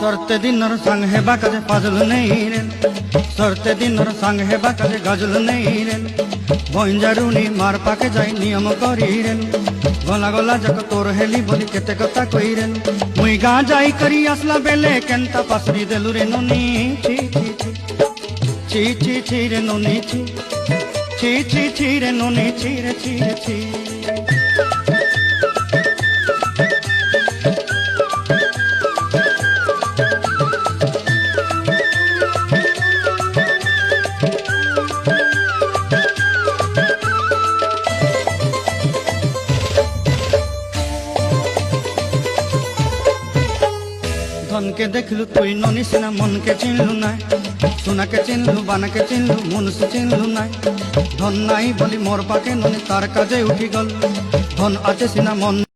सरते दिनर संग हेबा काजे पाजल नहीं रे, सरते दिनर संग हेबा काजे गजल नहीं रे। बंजारुनी मार पाके जाई नियम करी रे, गला गला जक तोर हेली बोली केते कथा कई रे। मुई गा जाई करी आसला बेले केंता पासरी देलु रे नोनी। ची ची ची ची ची ची रे नोनी ची, ची ची ची रे नोनी ची रे ची रे ची। धन के देखलु तुई ननी सिना मन के चिन्हलु ना, सोना के चिन्हलु बाना के चिन्हलु मन से चिन्हलु ना। धन नाई बोली मोर पाके ननी तार काजे उठी गल, धन आछे सिना मन